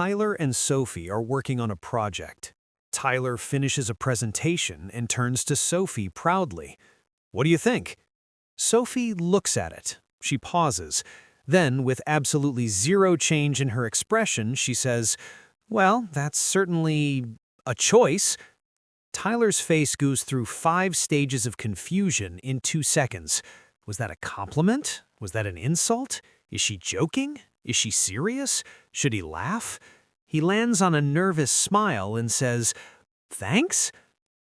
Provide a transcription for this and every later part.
Tyler and Sophie are working on a project. Tyler finishes a presentation and turns to Sophie proudly. "What do you think?" Sophie looks at it. She pauses. Then, with absolutely zero change in her expression, she says, "Well, that's certainly a choice." Tyler's face goes through 5 stages of confusion in 2 seconds. Was that a compliment? Was that an insult? Is she joking? Is she serious? Should he laugh? He lands on a nervous smile and says, "Thanks?"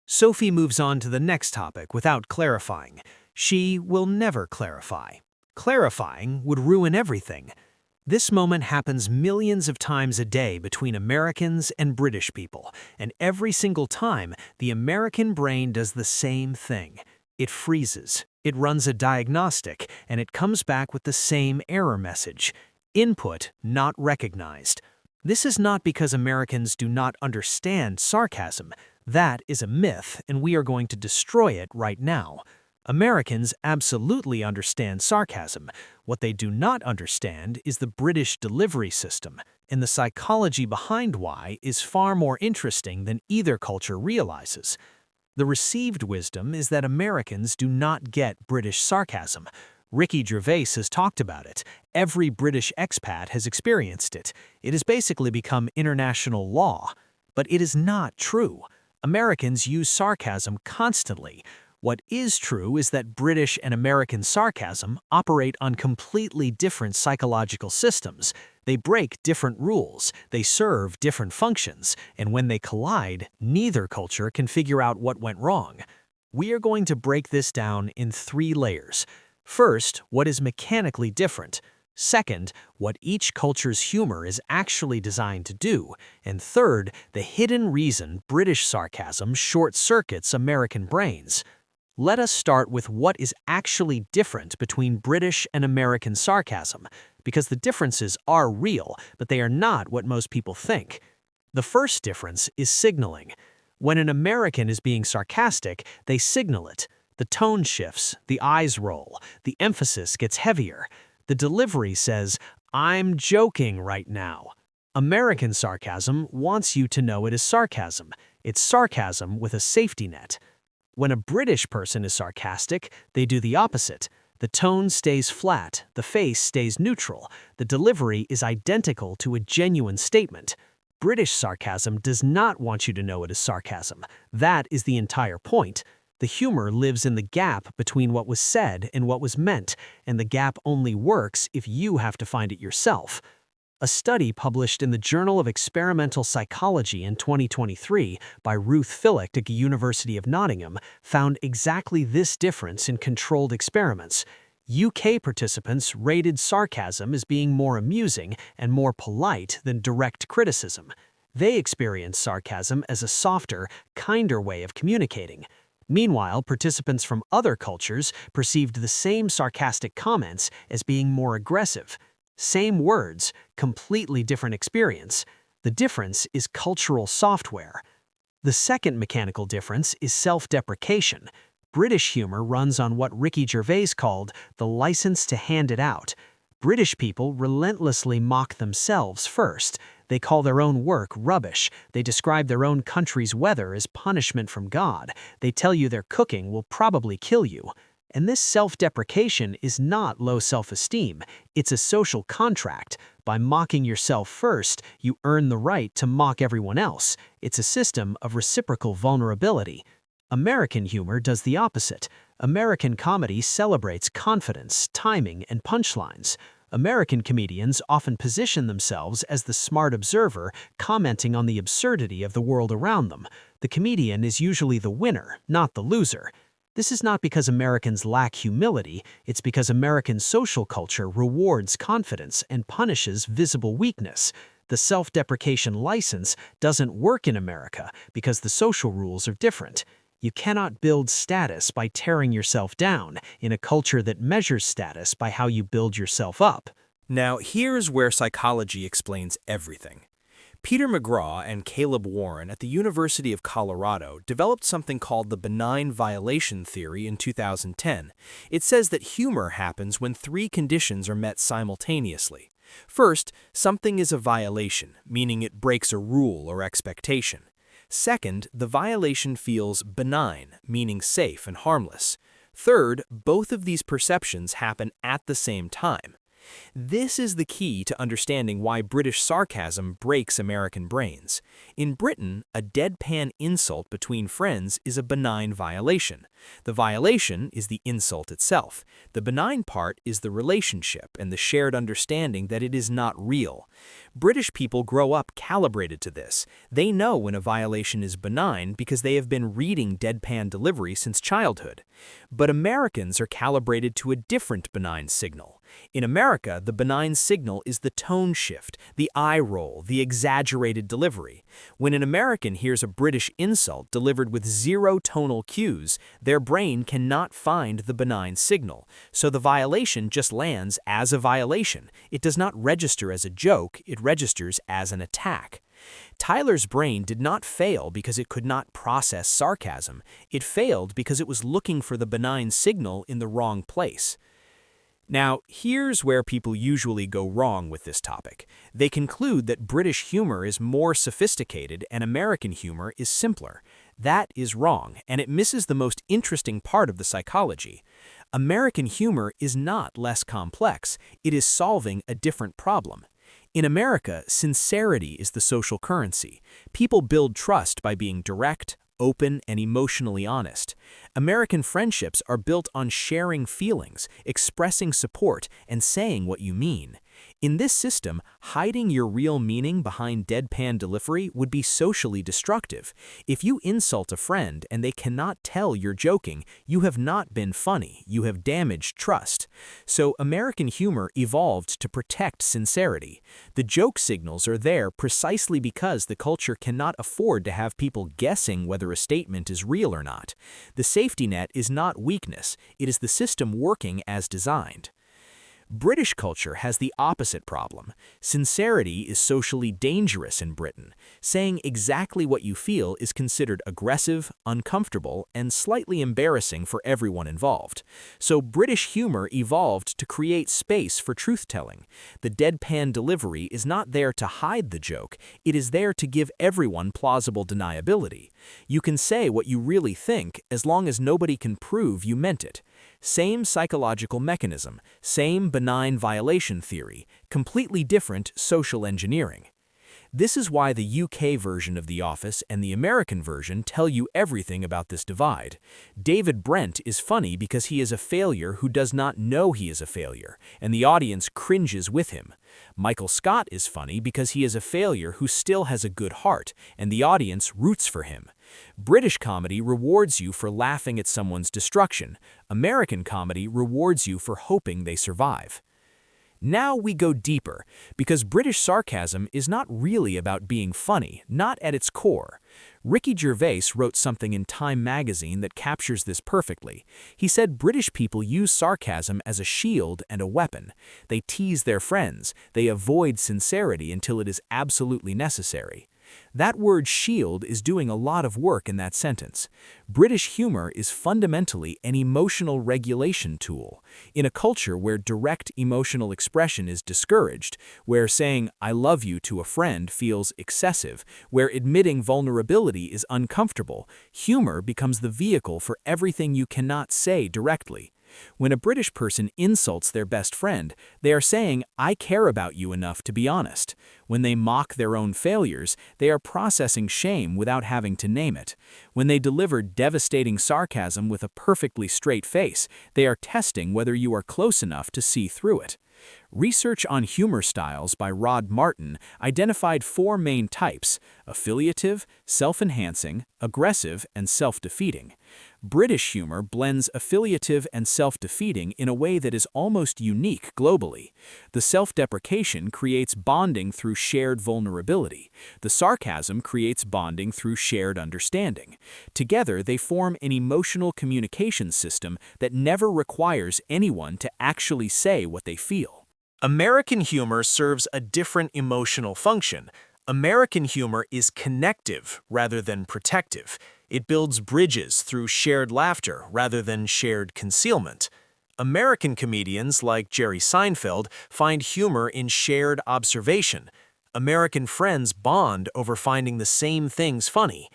Sophie moves on to the next topic without clarifying. She will never clarify. Clarifying would ruin everything. This moment happens millions of times a day between Americans and British people, and every single time, the American brain does the same thing. It freezes, it runs a diagnostic, and it comes back with the same error message. Input not recognized. This is not because Americans do not understand sarcasm. That is a myth, and we are going to destroy it right now. Americans absolutely understand sarcasm. What they do not understand is the British delivery system, and the psychology behind why is far more interesting than either culture realizes. The received wisdom is that Americans do not get British sarcasm. Ricky Gervais has talked about it. Every British expat has experienced it. It has basically become international law. But it is not true. Americans use sarcasm constantly. What is true is that British and American sarcasm operate on completely different psychological systems. They break different rules, they serve different functions, and when they collide, neither culture can figure out what went wrong. We are going to break this down in 3 layers. First, what is mechanically different. Second, what each culture's humor is actually designed to do. And third, the hidden reason British sarcasm short-circuits American brains. Let us start with what is actually different between British and American sarcasm, because the differences are real, but they are not what most people think. The first difference is signaling. When an American is being sarcastic, they signal it. The tone shifts, the eyes roll, the emphasis gets heavier. The delivery says, "I'm joking right now." American sarcasm wants you to know it is sarcasm. It's sarcasm with a safety net. When a British person is sarcastic, they do the opposite. The tone stays flat, the face stays neutral, the delivery is identical to a genuine statement. British sarcasm does not want you to know it is sarcasm. That is the entire point. The humor lives in the gap between what was said and what was meant, and the gap only works if you have to find it yourself. A study published in the Journal of Experimental Psychology in 2023 by Ruth Filik at the University of Nottingham found exactly this difference in controlled experiments. UK participants rated sarcasm as being more amusing and more polite than direct criticism. They experienced sarcasm as a softer, kinder way of communicating. Meanwhile, participants from other cultures perceived the same sarcastic comments as being more aggressive. Same words, completely different experience. The difference is cultural software. The second mechanical difference is self-deprecation. British humor runs on what Ricky Gervais called the license to hand it out. British people relentlessly mock themselves first. They call their own work rubbish. They describe their own country's weather as punishment from God. They tell you their cooking will probably kill you. And this self-deprecation is not low self-esteem. It's a social contract. By mocking yourself first, you earn the right to mock everyone else. It's a system of reciprocal vulnerability. American humor does the opposite. American comedy celebrates confidence, timing, and punchlines. American comedians often position themselves as the smart observer, commenting on the absurdity of the world around them. The comedian is usually the winner, not the loser. This is not because Americans lack humility, it's because American social culture rewards confidence and punishes visible weakness. The self-deprecation license doesn't work in America because the social rules are different. You cannot build status by tearing yourself down in a culture that measures status by how you build yourself up. Now, here's where psychology explains everything. Peter McGraw and Caleb Warren at the University of Colorado developed something called the Benign Violation Theory in 2010. It says that humor happens when 3 conditions are met simultaneously. First, something is a violation, meaning it breaks a rule or expectation. Second, the violation feels benign, meaning safe and harmless. Third, both of these perceptions happen at the same time. This is the key to understanding why British sarcasm breaks American brains. In Britain, a deadpan insult between friends is a benign violation. The violation is the insult itself. The benign part is the relationship and the shared understanding that it is not real. British people grow up calibrated to this. They know when a violation is benign because they have been reading deadpan delivery since childhood. But Americans are calibrated to a different benign signal. In America, the benign signal is the tone shift, the eye roll, the exaggerated delivery. When an American hears a British insult delivered with zero tonal cues, their brain cannot find the benign signal, so the violation just lands as a violation. It does not register as a joke, it registers as an attack. Tyler's brain did not fail because it could not process sarcasm. It failed because it was looking for the benign signal in the wrong place. Now, here's where people usually go wrong with this topic. They conclude that British humor is more sophisticated and American humor is simpler. That is wrong, and it misses the most interesting part of the psychology. American humor is not less complex. It is solving a different problem. In America, sincerity is the social currency. People build trust by being direct, open, and emotionally honest. American friendships are built on sharing feelings, expressing support, and saying what you mean. In this system, hiding your real meaning behind deadpan delivery would be socially destructive. If you insult a friend and they cannot tell you're joking, you have not been funny, you have damaged trust. So American humor evolved to protect sincerity. The joke signals are there precisely because the culture cannot afford to have people guessing whether a statement is real or not. The safety net is not weakness, it is the system working as designed. British culture has the opposite problem. Sincerity is socially dangerous in Britain. Saying exactly what you feel is considered aggressive, uncomfortable, and slightly embarrassing for everyone involved. So British humor evolved to create space for truth-telling. The deadpan delivery is not there to hide the joke, it is there to give everyone plausible deniability. You can say what you really think as long as nobody can prove you meant it. Same psychological mechanism, same benign violation theory, completely different social engineering. This is why the UK version of The Office and the American version tell you everything about this divide. David Brent is funny because he is a failure who does not know he is a failure, and the audience cringes with him. Michael Scott is funny because he is a failure who still has a good heart, and the audience roots for him. British comedy rewards you for laughing at someone's destruction. American comedy rewards you for hoping they survive. Now we go deeper, because British sarcasm is not really about being funny, not at its core. Ricky Gervais wrote something in Time magazine that captures this perfectly. He said British people use sarcasm as a shield and a weapon. They tease their friends, they avoid sincerity until it is absolutely necessary. That word shield is doing a lot of work in that sentence. British humor is fundamentally an emotional regulation tool. In a culture where direct emotional expression is discouraged, where saying "I love you" to a friend feels excessive, where admitting vulnerability is uncomfortable, humor becomes the vehicle for everything you cannot say directly. When a British person insults their best friend, they are saying, "I care about you enough to be honest." When they mock their own failures, they are processing shame without having to name it. When they deliver devastating sarcasm with a perfectly straight face, they are testing whether you are close enough to see through it. Research on humor styles by Rod Martin identified 4 main types: affiliative, self-enhancing, aggressive, and self-defeating. British humor blends affiliative and self-defeating in a way that is almost unique globally. The self-deprecation creates bonding through shared vulnerability. The sarcasm creates bonding through shared understanding. Together, they form an emotional communication system that never requires anyone to actually say what they feel. American humor serves a different emotional function. American humor is connective rather than protective. It builds bridges through shared laughter rather than shared concealment. American comedians like Jerry Seinfeld find humor in shared observation. American friends bond over finding the same things funny.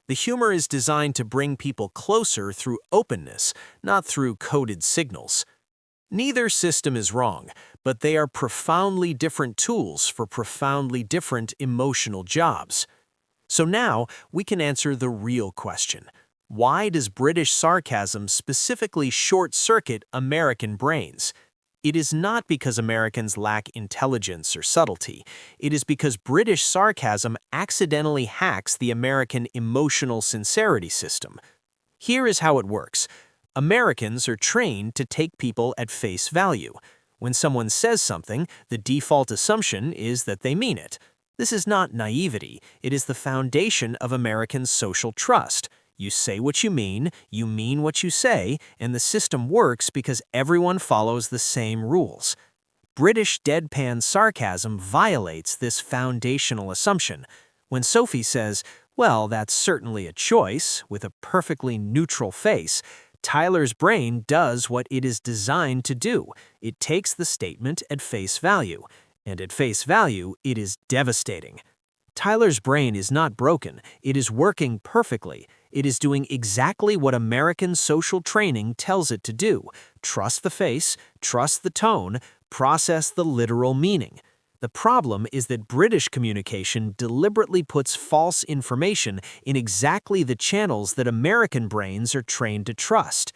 The humor is designed to bring people closer through openness, not through coded signals. Neither system is wrong, but they are profoundly different tools for profoundly different emotional jobs. So now we can answer the real question. Why does British sarcasm specifically short-circuit American brains? It is not because Americans lack intelligence or subtlety. It is because British sarcasm accidentally hacks the American emotional sincerity system. Here is how it works. Americans are trained to take people at face value. When someone says something, the default assumption is that they mean it. This is not naivety. It is the foundation of American social trust. You say what you mean what you say, and the system works because everyone follows the same rules. British deadpan sarcasm violates this foundational assumption. When Sophie says, "Well, that's certainly a choice," with a perfectly neutral face, Tyler's brain does what it is designed to do. It takes the statement at face value, and at face value, it is devastating. Tyler's brain is not broken, it is working perfectly. It is doing exactly what American social training tells it to do. Trust the face, trust the tone, process the literal meaning. The problem is that British communication deliberately puts false information in exactly the channels that American brains are trained to trust.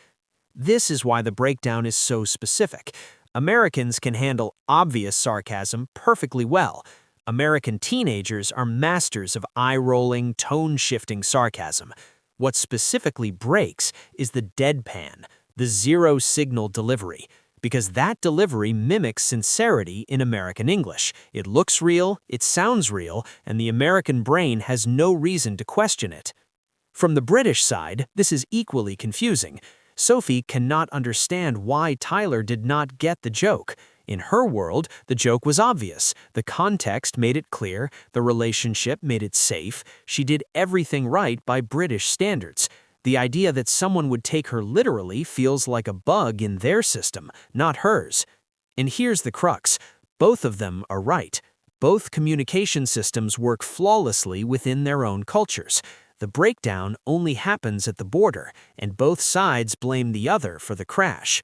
This is why the breakdown is so specific. Americans can handle obvious sarcasm perfectly well. American teenagers are masters of eye-rolling, tone-shifting sarcasm. What specifically breaks is the deadpan, the zero-signal delivery, because that delivery mimics sincerity in American English. It looks real, it sounds real, and the American brain has no reason to question it. From the British side, this is equally confusing. Sophie cannot understand why Tyler did not get the joke. In her world, the joke was obvious. The context made it clear, the relationship made it safe. She did everything right by British standards. The idea that someone would take her literally feels like a bug in their system, not hers. And here's the crux. Both of them are right. Both communication systems work flawlessly within their own cultures. The breakdown only happens at the border, and both sides blame the other for the crash.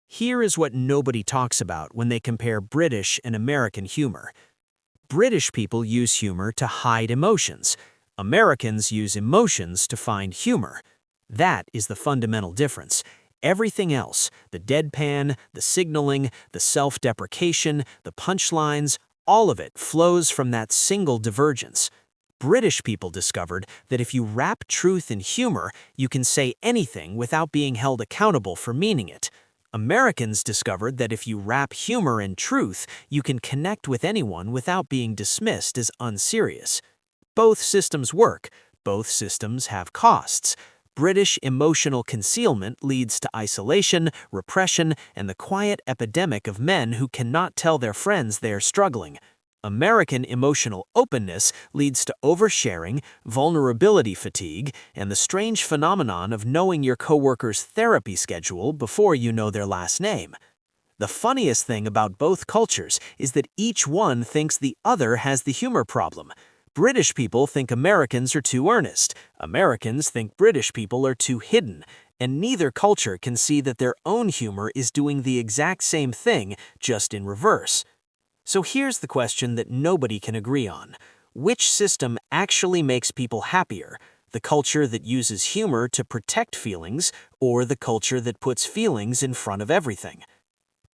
Here is what nobody talks about when they compare British and American humor. British people use humor to hide emotions. Americans use emotions to find humor. That is the fundamental difference. Everything else, the deadpan, the signaling, the self-deprecation, the punchlines, all of it flows from that single divergence. British people discovered that if you wrap truth in humor, you can say anything without being held accountable for meaning it. Americans discovered that if you wrap humor in truth, you can connect with anyone without being dismissed as unserious. Both systems work. Both systems have costs. British emotional concealment leads to isolation, repression, and the quiet epidemic of men who cannot tell their friends they are struggling. American emotional openness leads to oversharing, vulnerability fatigue, and the strange phenomenon of knowing your coworker's therapy schedule before you know their last name. The funniest thing about both cultures is that each one thinks the other has the humor problem. British people think Americans are too earnest. Americans think British people are too hidden. And neither culture can see that their own humor is doing the exact same thing, just in reverse. So here's the question that nobody can agree on. Which system actually makes people happier? The culture that uses humor to protect feelings, or the culture that puts feelings in front of everything?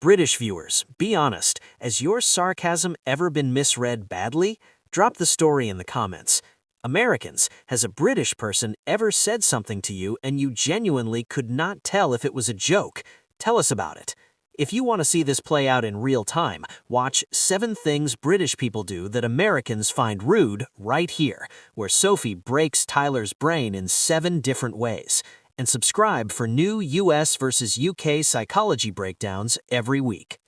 British viewers, be honest, has your sarcasm ever been misread badly? Drop the story in the comments. Americans, has a British person ever said something to you and you genuinely could not tell if it was a joke? Tell us about it. If you want to see this play out in real time, watch 7 Things British People Do That Americans Find Rude right here, where Sophie breaks Tyler's brain in 7 different ways. And subscribe for new US versus UK psychology breakdowns every week.